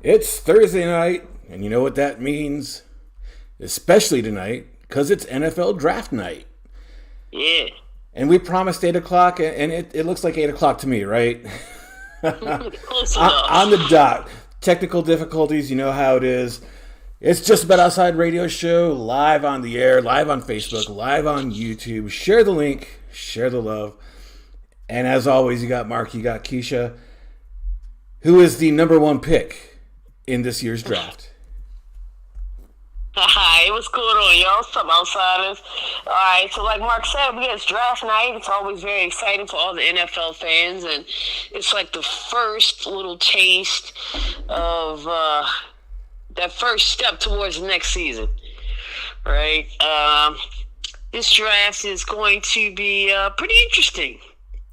It's Thursday night, and you know what that means? Especially tonight, because it's NFL draft night. Yeah. And we promised 8 o'clock, and it looks like 8 o'clock to me, right? Close On the enough. dot. Technical difficulties, you know how it is. It's Just About Outside Radio Show, live on the air, live on Facebook, live on YouTube. Share the link, share the love. And as always, you got Mark, you got Keisha, who is the number one pick in this year's draft. Hi, what's going on, y'all? What's up, outsiders? All right, so like Mark said, it's draft night. It's always very exciting for all the NFL fans, and it's like the first little taste of that first step towards the next season, right? This draft is going to be pretty interesting.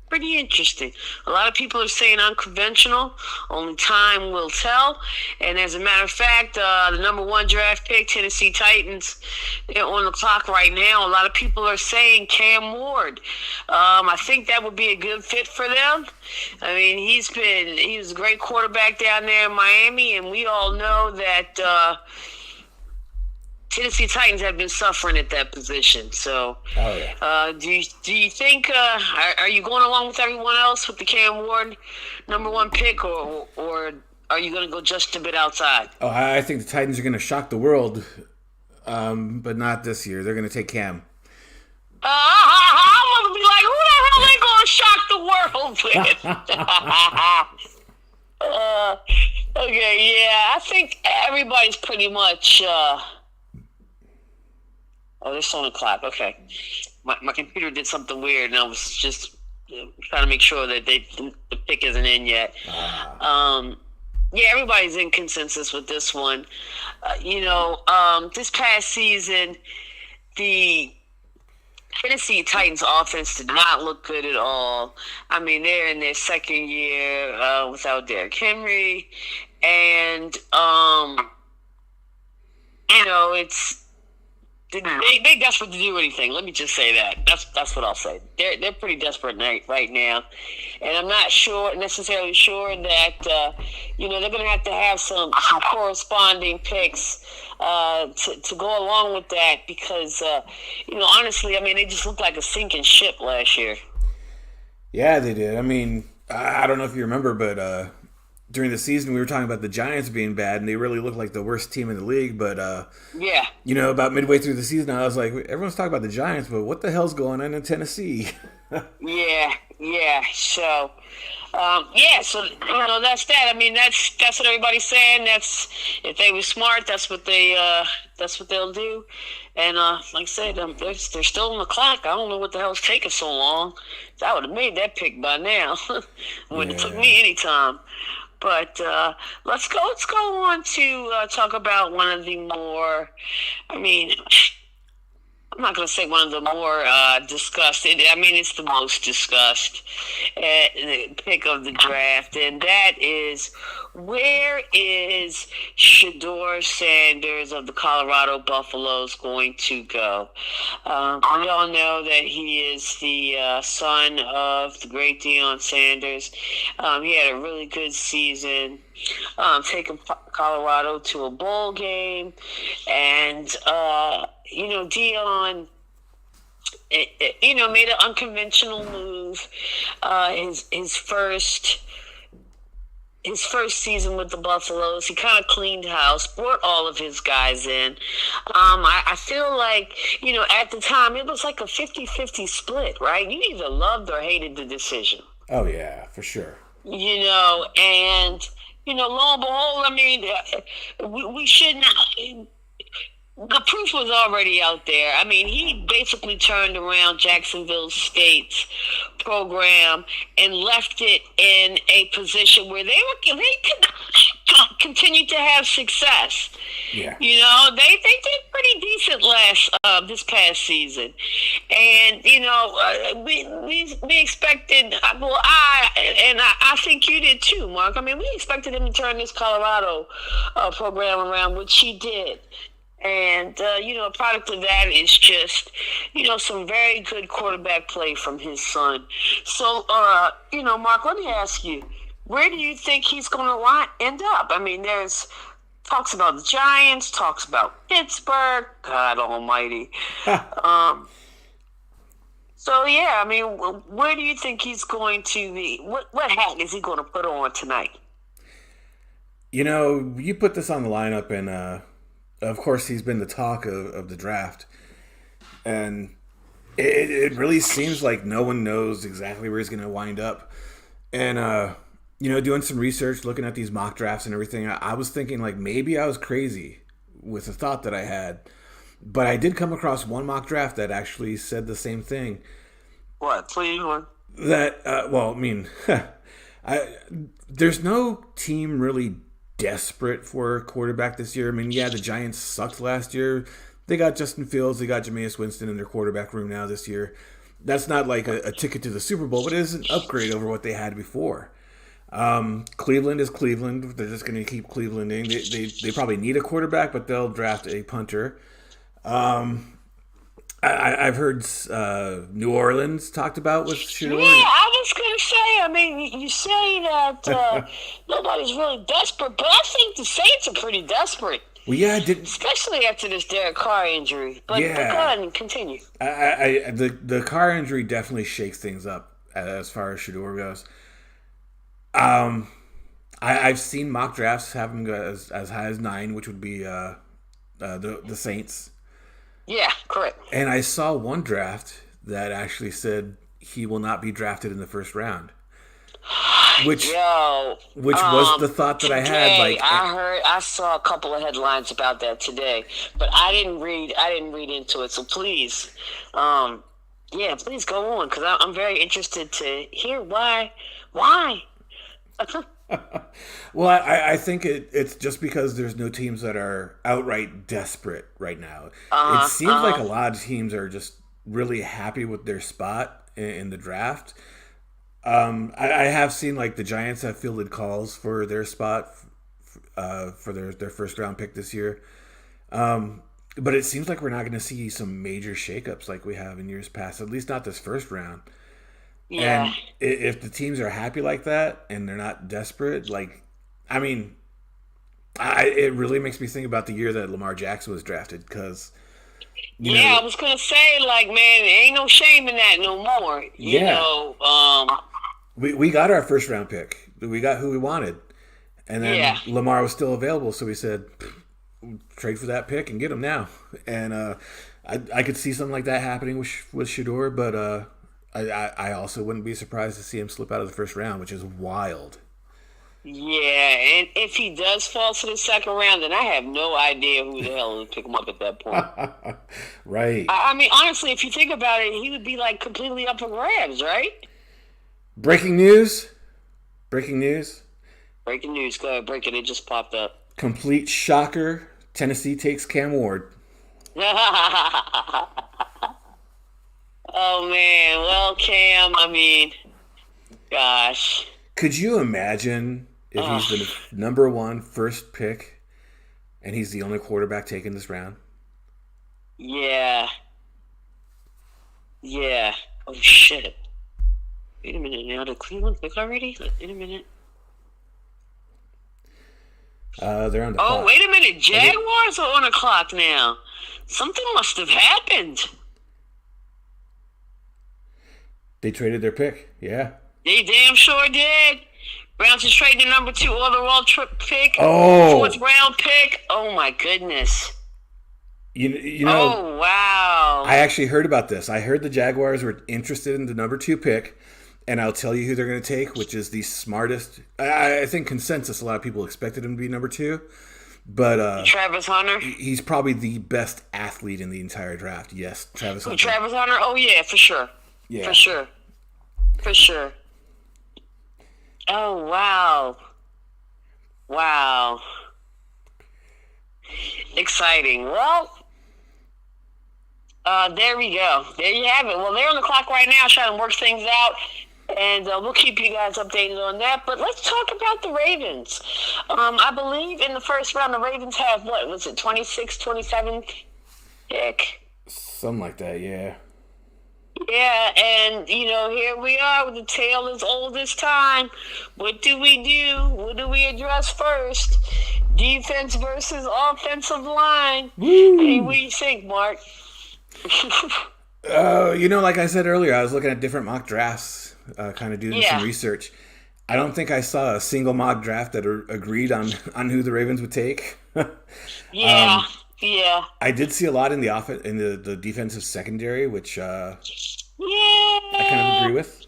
Pretty interesting. A lot of people are saying unconventional. Only time will tell. And as a matter of fact, the number one draft pick, Tennessee Titans, they're on the clock right now. A lot of people are saying Cam Ward. I think that would be a good fit for them. I mean, he was a great quarterback down there in Miami, and we all know that Tennessee Titans have been suffering at that position. So, do you think are you going along with everyone else with the Cam Ward number one pick, or are you going to go just a bit outside? Oh, I think the Titans are going to shock the world, but not this year. They're going to take Cam. I'm going to be like, who the hell they going to shock the world with? Okay, yeah, I think everybody's pretty much. Oh, there's on the clock. Okay. My computer did something weird, and I was just trying to make sure that the pick isn't in yet. Yeah, everybody's in consensus with this one. This past season, the Tennessee Titans offense did not look good at all. I mean, they're in their second year without Derrick Henry, and it's. They desperate to do anything. Let me just say that. That's what I'll say. They're pretty desperate right now, and I'm not necessarily sure that they're going to have some corresponding picks to go along with that because honestly, I mean, they just looked like a sinking ship last year. Yeah, they did. I mean, I don't know if you remember, but during the season, we were talking about the Giants being bad, and they really looked like the worst team in the league. But, about midway through the season, I was like, everyone's talking about the Giants, but what the hell's going on in Tennessee? Yeah. So, that's that. I mean, that's what everybody's saying. That's if they were smart, that's what they'll do. And like I said, they're still on the clock. I don't know what the hell's taking so long. I would have made that pick by now. Wouldn't have took me any time. But let's go on to talk about one of the more, I'm not going to say one of the more discussed. It's the most discussed pick of the draft, and that is, where is Shedeur Sanders of the Colorado Buffaloes going to go? We all know that he is the son of the great Deion Sanders. He had a really good season, taking Colorado to a bowl game, and Deion, made an unconventional move. His first season with the Buffaloes, he kind of cleaned house, brought all of his guys in. I feel like, at the time, it was like a 50-50 split, right? You either loved or hated the decision. Oh, yeah, for sure. And, lo and behold, we should not... The proof was already out there. I mean, he basically turned around Jacksonville State's program and left it in a position where they could continue to have success. Yeah. They did pretty decent this past season, and we expected. Well, I think you did too, Mark. I mean, we expected him to turn this Colorado program around, which he did. And, a product of that is just, some very good quarterback play from his son. So, Mark, let me ask you, where do you think he's going to end up? I mean, there's talks about the Giants, talks about Pittsburgh. God Almighty. So yeah, I mean, where do you think he's going to be? What hat is he going to put on tonight? You know, you put this on the lineup, and of course, he's been the talk of the draft, and it really seems like no one knows exactly where he's going to wind up. And you know, doing some research, looking at these mock drafts and everything, I was thinking like maybe I was crazy with the thought that I had, but I did come across one mock draft that actually said the same thing. What, Cleveland? That well, I mean, there's no team really desperate for a quarterback this year. I mean, yeah, the Giants sucked last year. They got Justin Fields, they got Jameis Winston in their quarterback room now this year. That's not like a ticket to the Super Bowl, but it is an upgrade over what they had before. Cleveland is Cleveland. They're just going to keep Clevelanding. They probably need a quarterback, but they'll draft a punter. I've heard New Orleans talked about with Shador. Yeah, I was going to say, I mean, you say that nobody's really desperate, but I think the Saints are pretty desperate. Well, yeah, especially after this Derek Carr injury. But go ahead and continue. The Carr injury definitely shakes things up as far as Shador goes. I've seen mock drafts have him go as high as 9, which would be the Saints. Yeah, correct. And I saw one draft that actually said he will not be drafted in the first round. Which was the thought that today, I had. Like I saw a couple of headlines about that today, but I didn't read into it. So please, please go on, because I'm very interested to hear why. Well, I think it's just because there's no teams that are outright desperate right now. It seems like a lot of teams are just really happy with their spot in the draft. I have seen like the Giants have fielded calls for their spot for their first round pick this year. But it seems like we're not going to see some major shakeups like we have in years past, at least not this first round. Yeah. And if the teams are happy like that and they're not desperate, like, I mean, it really makes me think about the year that Lamar Jackson was drafted, because I was gonna say, like, man, there ain't no shame in that no more. You know, we got our first round pick. We got who we wanted, and then Lamar was still available, so we said, trade for that pick and get him now. And I could see something like that happening with Shador, but I also wouldn't be surprised to see him slip out of the first round, which is wild. Yeah, and if he does fall to the second round, then I have no idea who the hell would pick him up at that point. Right. I mean, honestly, if you think about it, he would be like completely up for grabs, right? Breaking news. Breaking news. Go ahead, break it. It just popped up. Complete shocker. Tennessee takes Cam Ward. Oh, man. Well, Cam, I mean, gosh. Could you imagine if he's the number 1 first pick and he's the only quarterback taken this round? Yeah. Oh, shit. Wait a minute now. Did Cleveland pick already? Wait a minute. They're on the clock. Oh, wait a minute. Jaguars are on the clock now. Something must have happened. They traded their pick, yeah. They damn sure did. Browns is trading the number 2 overall pick. Oh. 4th round pick. Oh, my goodness. You know. Oh, wow. I actually heard about this. I heard the Jaguars were interested in the number 2 pick, and I'll tell you who they're going to take, which is the smartest. I think consensus, a lot of people expected him to be number 2. But Travis Hunter? He's probably the best athlete in the entire draft. Yes, Travis Hunter. Travis Hunter? Oh, yeah, for sure. Yeah. For sure. Oh, wow. Exciting. Well, there we go. There you have it. Well, they're on the clock right now trying to work things out, and we'll keep you guys updated on that. But let's talk about the Ravens. I believe in the first round, the Ravens have, 26, 27 pick? Something like that, yeah. Yeah, and here we are with the tale as old as time. What do we do? What do we address first? Defense versus offensive line. Hey, what Woo! do you think, Mark? Like I said earlier, I was looking at different mock drafts, kind of doing some Yeah, research. I don't think I saw a single mock draft that agreed on who the Ravens would take. yeah, yeah, I did see a lot in the defensive secondary, which I kind of yeah. agree with.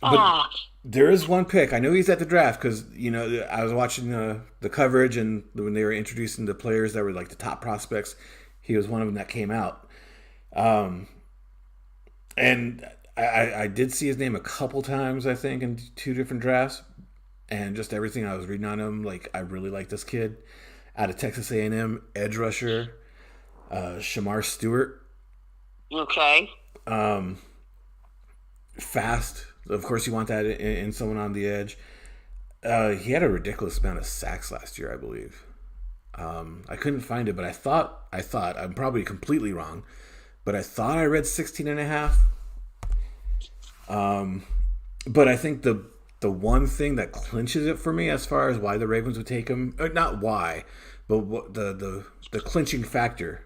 But Ah, there is one pick. I know he's at the draft because I was watching the coverage, and when they were introducing the players that were like the top prospects, he was one of them that came out. And I did see his name a couple times, I think, in two different drafts, and just everything I was reading on him, like I really like this kid out of Texas A&M, edge rusher, Shamar Stewart, okay. fast. Of course, you want that in someone on the edge. He had a ridiculous amount of sacks last year, I believe. I couldn't find it, but I thought I'm probably completely wrong, but I thought I read 16 and a half. But I think the one thing that clinches it for me as far as why the Ravens would take him, or not why, but what the clinching factor.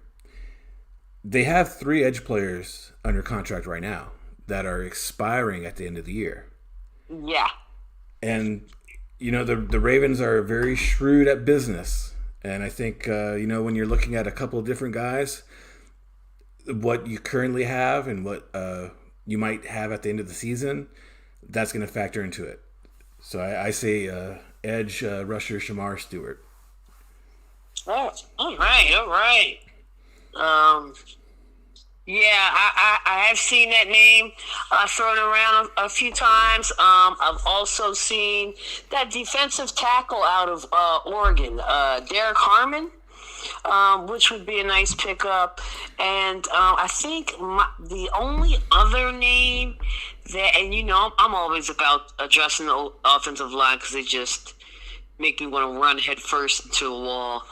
They have three edge players under contract right now that are expiring at the end of the year. Yeah, And the Ravens are very shrewd at business, and I think when you're looking at a couple of different guys, what you currently have and what you might have at the end of the season, that's going to factor into it. So I say edge rusher Shamar Stewart. oh, all right, all right. Um, Yeah, I have seen that name thrown around a few times. I've also seen that defensive tackle out of Oregon, Derek Harmon, which would be a nice pickup. And I think the only other name that, and I'm always about addressing the offensive line because they just make me want to run headfirst into a wall.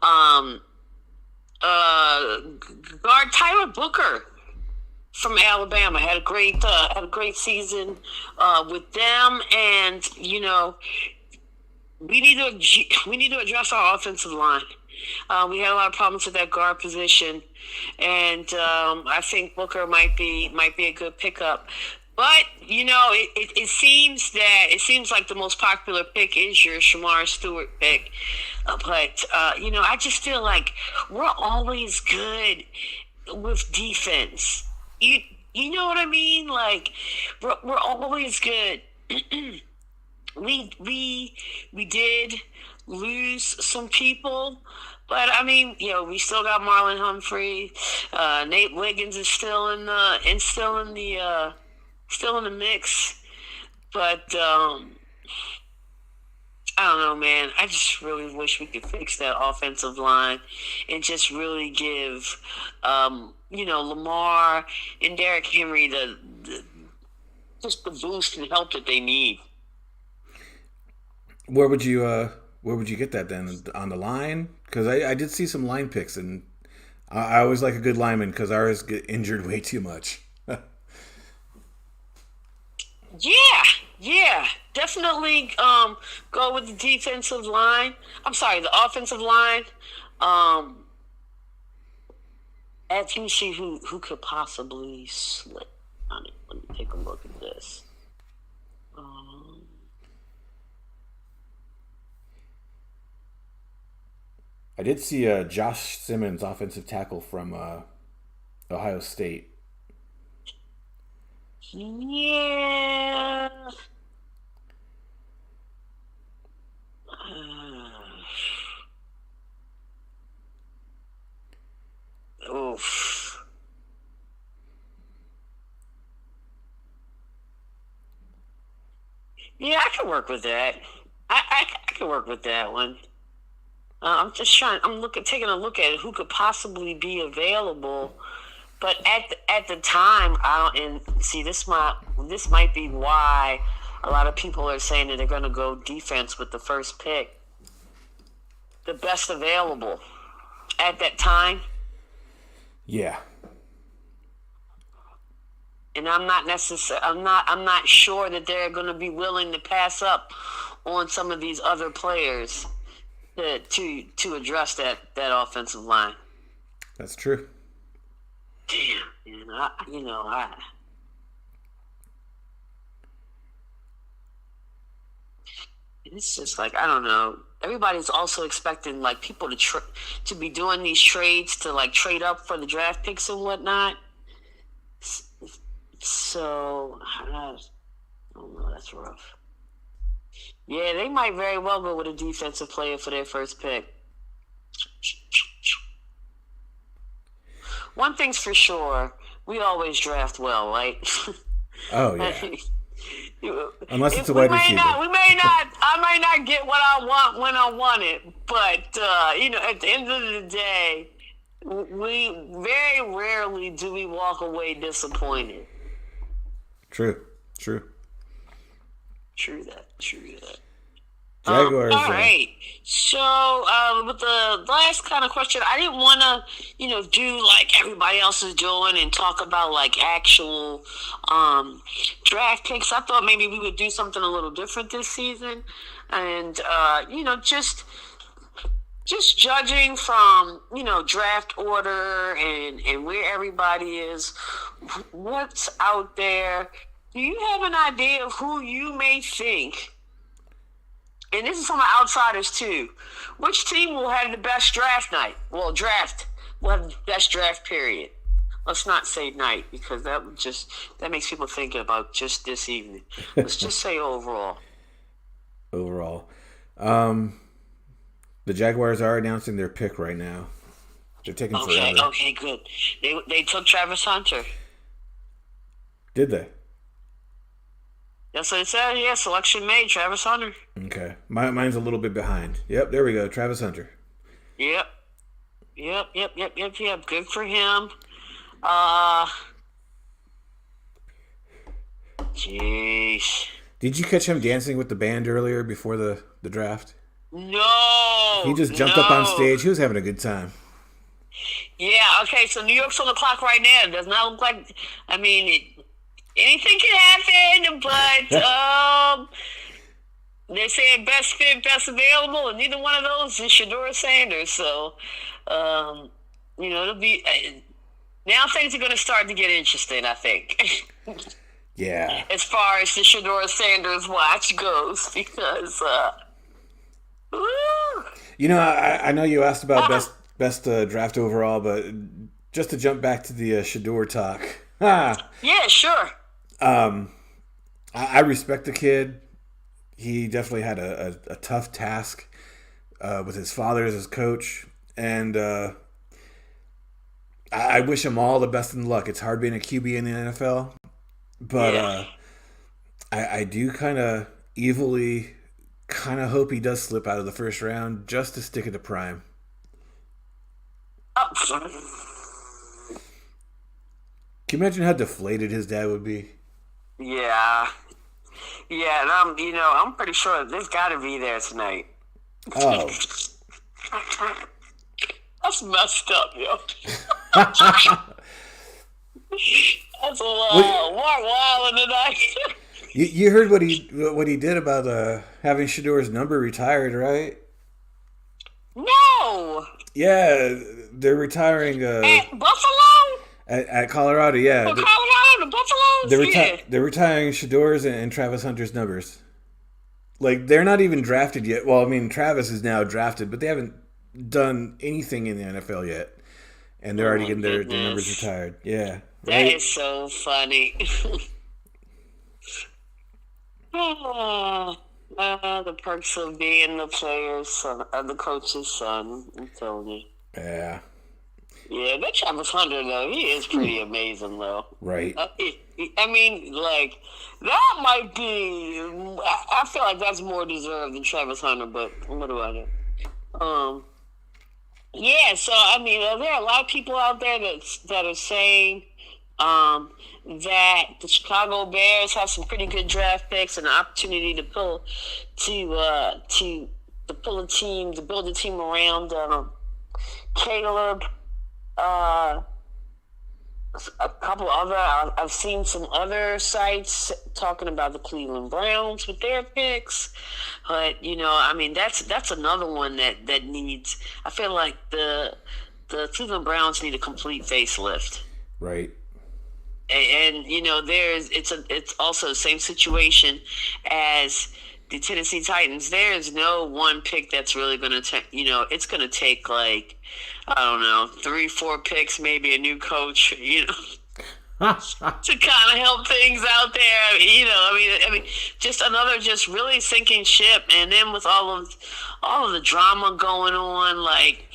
Um, Guard Tyler Booker from Alabama had a great season with them, and we need to address our offensive line. We had a lot of problems with that guard position, and I think Booker might be a good pickup. But it seems like the most popular pick is your Shamar Stewart pick. But I just feel like we're always good with defense. You you know what I mean? Like we're always good. We did lose some people, but I mean, we still got Marlon Humphrey. Nate Wiggins is still in the mix. But I don't know, man. I just really wish we could fix that offensive line and just really give, Lamar and Derrick Henry just the boost and help that they need. Where would you get that then on the line? Because I did see some line picks, and I always like a good lineman because ours get injured way too much. Yeah, yeah, definitely. Go with the defensive line. I'm sorry, the offensive line. Um, let me see who could possibly slip on it. Let me take a look at this. Um, I did see Josh Simmons, offensive tackle from Ohio State. yeah. Oof. Yeah, I can work with that. I can work with that one. I'm just trying. taking a look at who could possibly be available. But at the time, I don't. And see, this might be why a lot of people are saying that they're going to go defense with the first pick, the best available at that time. Yeah, and I'm not sure that they're going to be willing to pass up on some of these other players to address that offensive line. That's true. Damn, man, it's just like, I don't know. Everybody's also expecting like people to be doing these trades to like trade up for the draft picks and whatnot. So I don't know. That's rough. Yeah, they might very well go with a defensive player for their first pick. One thing's for sure, we always draft well, right? Oh yeah. Unless it's a wide receiver. I might not get what I want when I want it, but at the end of the day, we very rarely do we walk away disappointed. True that. Jaguars. All right. So, with the last kind of question, I didn't want to, do like everybody else is doing and talk about like actual draft picks. I thought maybe we would do something a little different this season, and just judging from draft order and where everybody is, what's out there. Do you have an idea of who you may think? And this is from outsiders too. Which team will have the best draft night? Well, will have the best draft period. Let's not say night because that makes people thinking about just this evening. Let's just say overall. Overall, the Jaguars are announcing their pick right now. They're taking forever. Okay, good. They took Travis Hunter. Did they? That's what it said. Yeah, selection made. Travis Hunter. Okay. Mine's a little bit behind. Yep, there we go. Travis Hunter. Yep. Good for him. Jeez. Did you catch him dancing with the band earlier before the draft? No. He just jumped up on stage. He was having a good time. Yeah, okay, so New York's on the clock right now. It does not look like, anything can happen, but they're saying best fit, best available, and neither one of those is Shedeur Sanders. So, it'll be now things are going to start to get interesting, I think. Yeah. As far as the Shedeur Sanders watch goes, because, I know you asked about best draft overall, but just to jump back to the Shedeur talk. Yeah, sure. I respect the kid. He definitely had a tough task with his father as his coach, and I wish him all the best in luck. It's hard being a QB in the NFL, but I do kind of evilly hope he does slip out of the first round just to stick it to prime. Can you imagine how deflated his dad would be? Yeah, and I'm pretty sure there's got to be there tonight. Oh, that's messed up, yo. That's a wild tonight. You heard what he did about having Shadeur's number retired, right? No. Yeah, they're retiring at Buffalo. At Colorado, yeah. Colorado, the Buffaloes. They're retiring Shadeur's and Travis Hunter's numbers. Like, they're not even drafted yet. Well, Travis is now drafted, but they haven't done anything in the NFL yet, and they're already getting their numbers retired. Yeah, that is so funny. The perks of being the player's son, the coach's son. I'm telling you. Yeah. Yeah, that Travis Hunter, though, he is pretty amazing, though. Right. That might be. I feel like that's more deserved than Travis Hunter, but what do I know? Yeah, so, there are a lot of people out there that are saying that the Chicago Bears have some pretty good draft picks and an opportunity to pull a team, to build a team around Caleb. a couple other. I've seen some other sites talking about the Cleveland Browns with their picks, but I mean, that's another one that needs. I feel like the Cleveland Browns need a complete facelift. Right. And it's also the same situation as the Tennessee Titans. There is no one pick that's really going to take. It's going to take like, I don't know, 3-4 picks, maybe a new coach. To kind of help things out there. I mean, just another just really sinking ship. And then with all of the drama going on, like,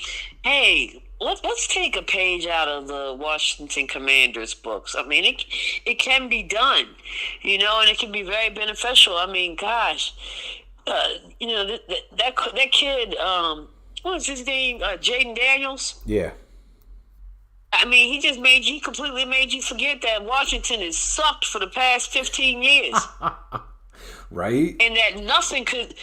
hey, let's take a page out of the Washington Commanders books. I mean, it can be done, and it can be very beneficial. I mean, gosh, that kid, what was his name? Jaden Daniels. Yeah. I mean, he completely made you forget that Washington has sucked for the past 15 years. Right. And that nothing could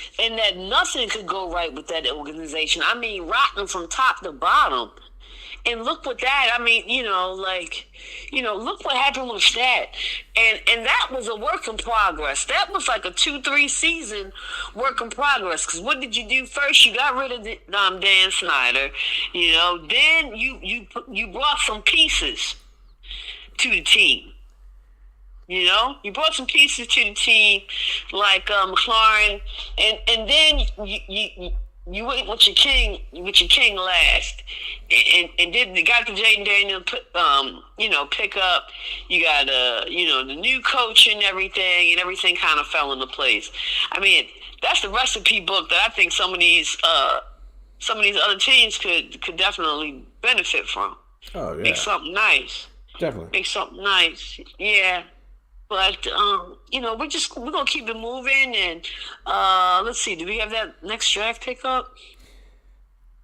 go right with that organization. I mean, rotten from top to bottom. And look what that, I mean, look what happened with that. And that was a work in progress. That was like a 2-3 season work in progress. Because what did you do first? You got rid of Dan Snyder. Then you brought some pieces to the team. You brought some pieces to the team, like McLaurin, and then you went with your king last, and then they got the Jaden Daniel pick up. You got the new coach and everything kind of fell into place. I mean, that's the recipe book that I think some of these other teams could definitely benefit from. Oh yeah, make something nice. Definitely make something nice. Yeah. But we're gonna keep it moving, and let's see. Do we have that next draft pick up?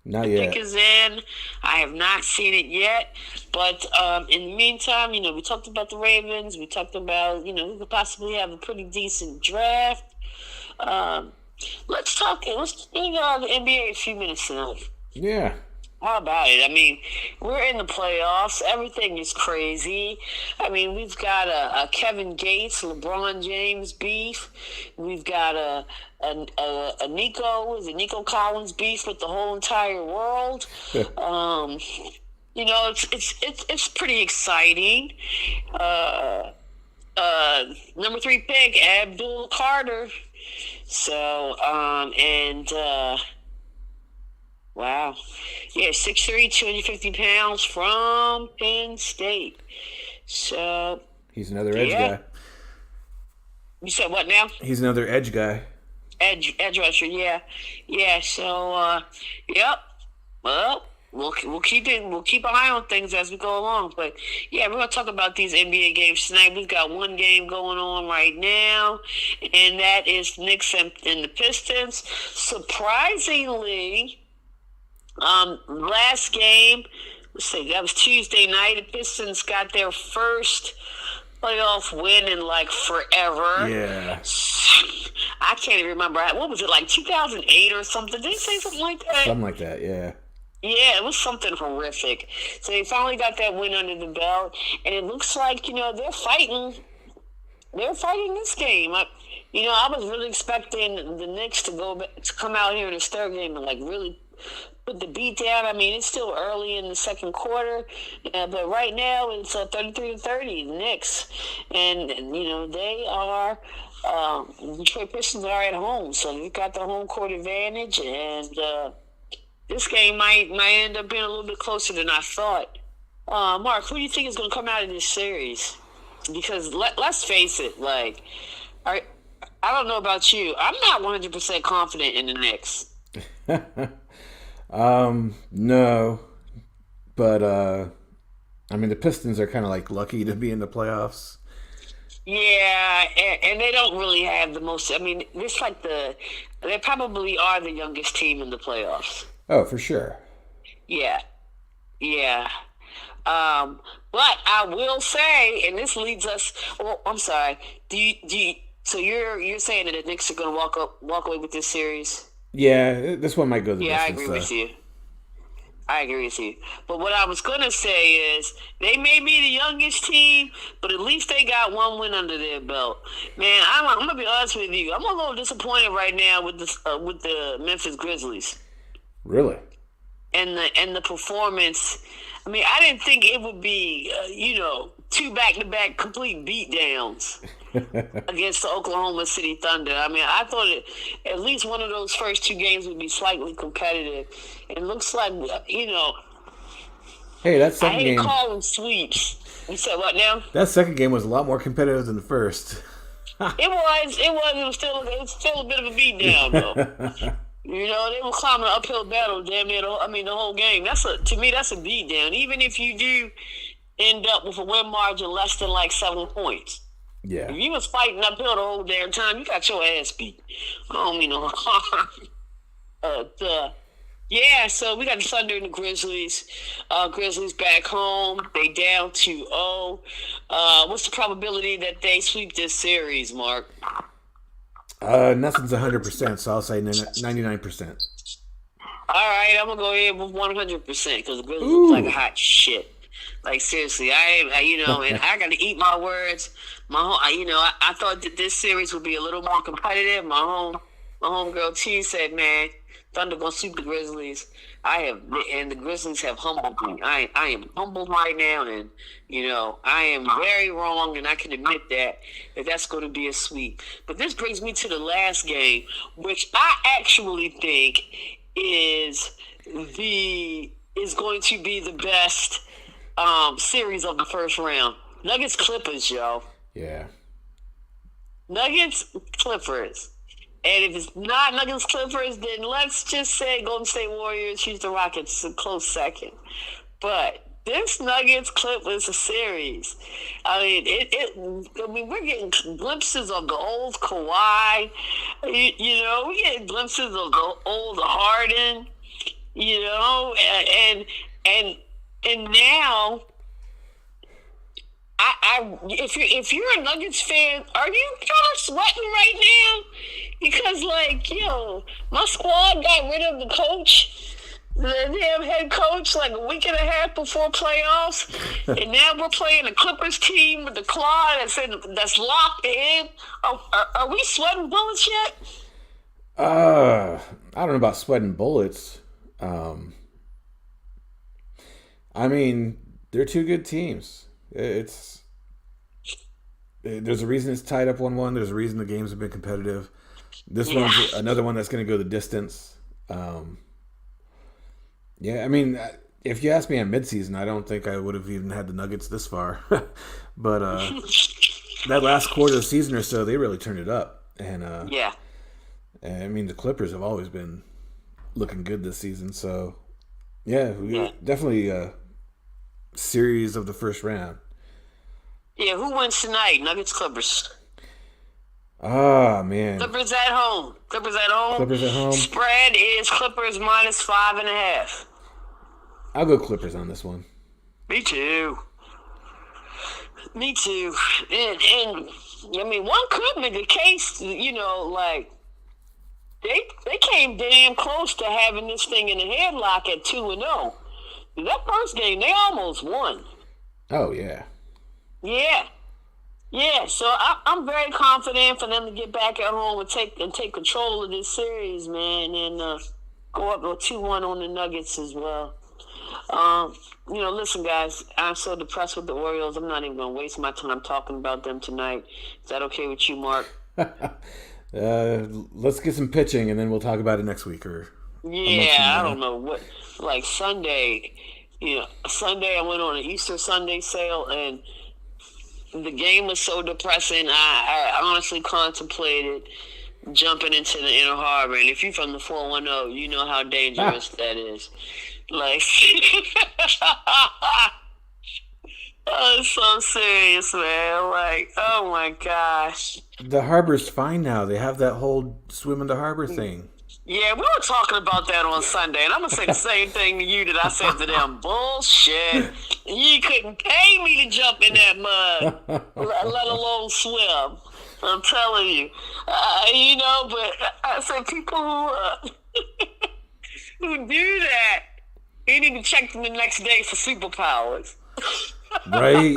Not the yet. Pick is in. I have not seen it yet, but in the meantime, we talked about the Ravens. We talked about we could possibly have a pretty decent draft. Let's talk. Let's the NBA a few minutes tonight. Yeah. How about it? I mean, we're in the playoffs. Everything is crazy. I mean, we've got a Kevin Gates, LeBron James beef. We've got a Nico Collins beef with the whole entire world. It's pretty exciting. Number 3 pick, Abdul Carter. So, wow. Yeah, 6'3", 250 pounds from Penn State. So he's another edge guy. You said what now? He's another edge guy. Edge rusher, yeah. Yeah, so yep. Well, we'll keep an eye on things as we go along. But yeah, we're gonna talk about these NBA games tonight. We've got one game going on right now, and that is Knicks and the Pistons. Surprisingly, last game, let's see, that was Tuesday night. The Pistons got their first playoff win in like forever. Yeah. I can't even remember. What was it, like 2008 or something? Did they say something like that? Something like that, yeah. Yeah, it was something horrific. So they finally got that win under the belt, and it looks like, they're fighting. They're fighting this game. I was really expecting the Knicks to come out here in the third game and like really put the beat down. I mean, it's still early in the second quarter, but right now it's 33-30, the Knicks, and they are. Detroit Pistons are at home, so they've got the home court advantage, and this game might end up being a little bit closer than I thought. Mark, who do you think is going to come out of this series? Because let's face it, like, I don't know about you, I'm not 100% confident in the Knicks. No, but I mean, the Pistons are kind of like lucky to be in the playoffs. Yeah, and they don't really have the most. I mean, it's like they probably are the youngest team in the playoffs. Oh, for sure. Yeah. But I will say, and this leads us. Well, I'm sorry. So you're saying that the Knicks are going to walk away with this series? Yeah, this one might go the distance. Yeah, I agree with you. I agree with you. But what I was going to say is they may be the youngest team, but at least they got one win under their belt. Man, I'm going to be honest with you. I'm a little disappointed right now with the Memphis Grizzlies. Really? And the performance. I mean, I didn't think it would be, 2 back-to-back complete beatdowns against the Oklahoma City Thunder. I mean, I thought at least one of those first 2 games would be slightly competitive. It looks like, Hey, that second game. I hate calling sweeps. You said what now? That second game was a lot more competitive than the first. It was still a bit of a beatdown though. They were climbing an uphill battle damn near the whole game. To me that's a beatdown. Even if you do end up with a win margin less than like 7 points. Yeah. If you was fighting uphill the whole damn time, you got your ass beat. I don't mean no harm. So we got the Thunder and the Grizzlies. Grizzlies back home. They down 2-0. What's the probability that they sweep this series, Mark? Nothing's 100%, so I'll say 99%. All right, I'm gonna go ahead with 100% because the Grizzlies look like a hot shit. Like seriously, and I got to eat my words. I thought that this series would be a little more competitive. My homegirl T said, "Man, Thunder gonna sweep the Grizzlies." And the Grizzlies have humbled me. I am humbled right now, and I am very wrong, and I can admit that that's going to be a sweep. But this brings me to the last game, which I actually think is going to be the best series of the first round. Nuggets Clippers, yo. Yeah. Nuggets Clippers. And if it's not Nuggets Clippers, then let's just say Golden State Warriors, Houston Rockets, a close second. But this Nuggets Clippers series, I mean, we're getting glimpses of the old Kawhi. We're getting glimpses of the old Harden. And now, if you're a Nuggets fan, are you kind of sweating right now? Because my squad got rid of the coach, the damn head coach, like a week and a half before playoffs, and now we're playing a Clippers team with the claw that's locked in. Are we sweating bullets yet? I don't know about sweating bullets. I mean, they're 2 good teams. There's a reason it's tied up 1-1. There's a reason the games have been competitive. This one's another one that's going to go the distance. I mean, if you asked me in midseason, I don't think I would have even had the Nuggets this far. But that last quarter of the season or so, they really turned it up. And I mean, the Clippers have always been looking good this season. So definitely series of the first round. Yeah, who wins tonight? Nuggets, Clippers. Ah, man. Clippers at home. Spread is Clippers minus 5.5. I'll go Clippers on this one. Me too. And I mean, one could make a case, they came damn close to having this thing in a headlock at 2-0. That first game, they almost won. Oh, yeah. Yeah, so I'm very confident for them to get back at home and take control of this series, man, and go up 2-1 on the Nuggets as well. Listen, guys, I'm so depressed with the Orioles. I'm not even going to waste my time talking about them tonight. Is that okay with you, Mark? Let's get some pitching, and then we'll talk about it next week. I don't know what. Like Sunday, Sunday I went on an Easter Sunday sale, and the game was so depressing. I honestly contemplated jumping into the Inner Harbor. And if you're from the 410, you know how dangerous that is. Like, oh, it's so serious, man. Like, oh my gosh. The harbor's fine now. They have that whole swim in the harbor thing. Yeah, we were talking about that on Sunday, and I'm going to say the same thing to you that I said to them. Bullshit. You couldn't pay me to jump in that mud, let alone swim. I'm telling you. But I said people who do that, He didn't even check them the next day for superpowers. Right?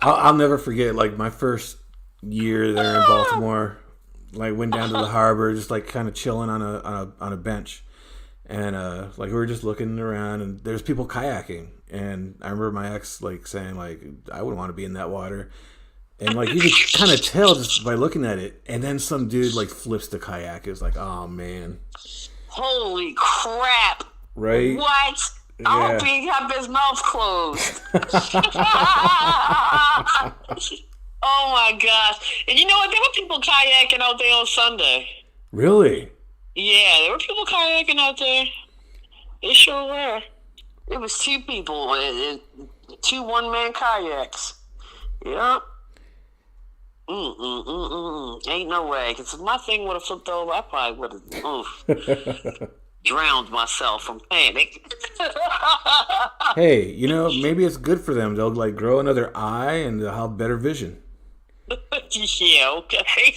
I'll never forget, like, my first year there in Baltimore. Like, went down to the harbor, just like kind of chilling on a bench, and like we were just looking around, and there's people kayaking, and I remember my ex like saying like I wouldn't want to be in that water, and like you could kind of tell just by looking at it, and then some dude like flips the kayak. It was like, oh man, holy crap! Right? What? Yeah. I hope he kept his mouth closed. Oh my gosh. And you know what? There were people kayaking out there on Sunday. Really? Yeah, there were people kayaking out there. They sure were. It was two people in two one-man kayaks. Yep. Ain't no way. Because if my thing would have flipped over, I probably would have drowned myself from panic. Hey, you know, maybe it's good for them. They'll like grow another eye and they'll have better vision. Yeah, okay.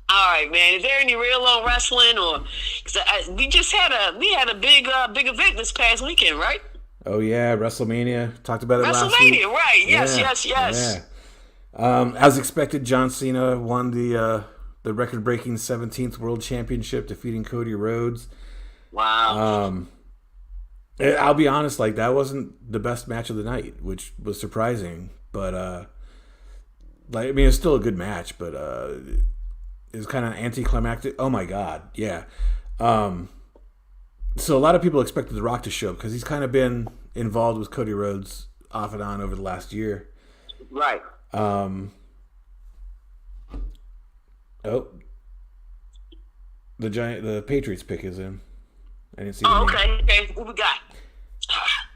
All right, man. Is there any real on wrestling, or we had a big event this past weekend, right? Oh yeah, WrestleMania. Talked about it last week. WrestleMania, right? Yes, yes. Yeah. As expected, John Cena won the record-breaking 17th World Championship, defeating Cody Rhodes. Wow. I'll be honest, like that wasn't the best match of the night, which was surprising. But like I mean, it's still a good match, but it was kind of anticlimactic. Oh my god, yeah. So a lot of people expected The Rock to show up because he's kind of been involved with Cody Rhodes off and on over the last year. Right. Oh, the Patriots pick is in. I didn't see. Oh, okay. What we got?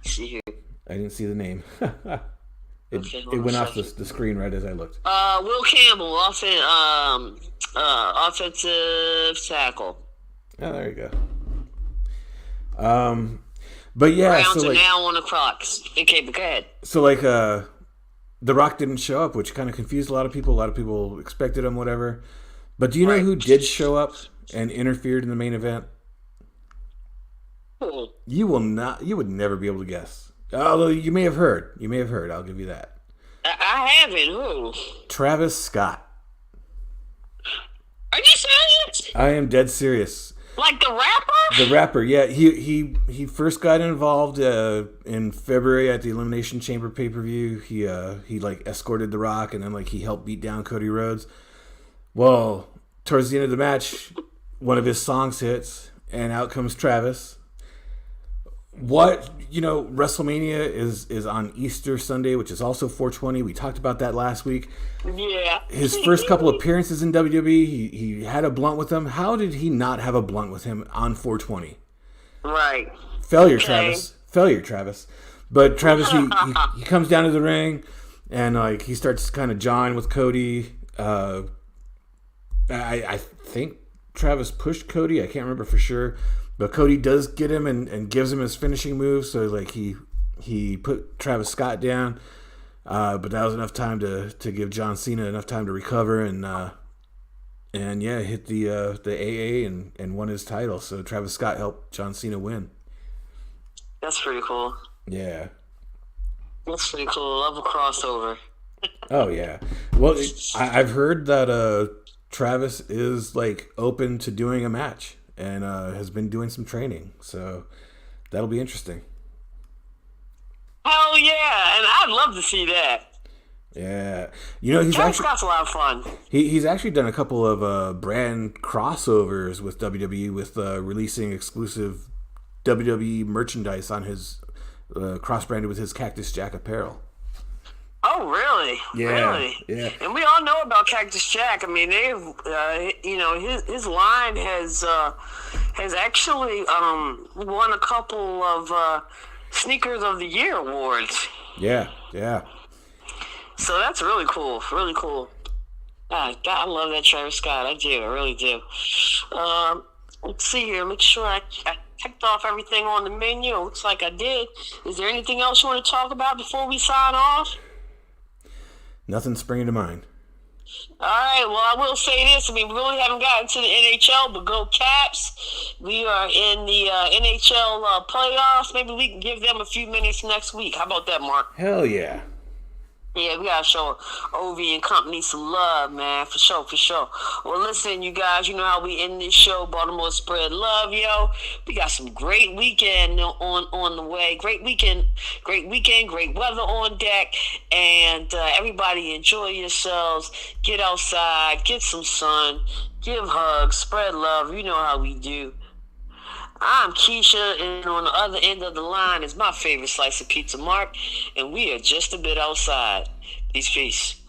See here. I didn't see the name. It went off the screen right as I looked. Will Campbell, offensive tackle. Oh, there you go. But yeah, Browns so are like, now on the clocks. Okay, but go ahead. So like, The Rock didn't show up, which kind of confused a lot of people. A lot of people expected him, whatever. But do you know who did show up and interfered in the main event? Hmm. You would never be able to guess. Although you may have heard. I'll give you that. I haven't. Who? Travis Scott. Are you serious? I am dead serious. Like the rapper? The rapper, yeah. He first got involved in February at the Elimination Chamber pay-per-view. He like escorted The Rock, and then like he helped beat down Cody Rhodes. Well, towards the end of the match, one of his songs hits, and out comes Travis. WrestleMania is on Easter Sunday, which is also 420. We talked about that last week. Yeah. His first couple appearances in WWE, he had a blunt with him. How did he not have a blunt with him on 420? Right. Failure, Travis. But Travis, he comes down to the ring, and like he starts kind of jawing with Cody. I think Travis pushed Cody. I can't remember for sure. But Cody does get him and gives him his finishing move. So like he put Travis Scott down, but that was enough time to give John Cena enough time to recover and hit the AA and won his title. So Travis Scott helped John Cena win. That's pretty cool. Yeah, that's pretty cool. Love a crossover. Oh yeah. Well, I've heard that Travis is like open to doing a match. And has been doing some training, so that'll be interesting. Hell yeah, and I'd love to see that. Yeah, Travis Scott's a lot of fun. He's actually done a couple of brand crossovers with WWE, with releasing exclusive WWE merchandise on his cross-branded with his Cactus Jack apparel. Oh, really? Yeah, really? Yeah. And we all know about Cactus Jack. I mean, they've, his line has actually won a couple of Sneakers of the Year awards. Yeah. So that's really cool. Really cool. God, I love that Travis Scott. I do. I really do. Let's see here. Make sure I checked off everything on the menu. Looks like I did. Is there anything else you want to talk about before we sign off? Nothing springing to mind. All right. Well, I will say this. I mean, we really haven't gotten to the NHL, but go Caps. We are in the NHL playoffs. Maybe we can give them a few minutes next week. How about that, Mark? Hell yeah. Yeah, we gotta show Ovi and company some love, man, for sure, for sure. Well, listen, you guys, you know how we end this show, Baltimore spread love, yo. We got some great weekend on the way. Great weekend, great weather on deck, and everybody enjoy yourselves. Get outside, get some sun, give hugs, spread love. You know how we do. I'm Keisha, and on the other end of the line is my favorite slice of pizza, Mark, and we are just a bit outside. Peace, peace.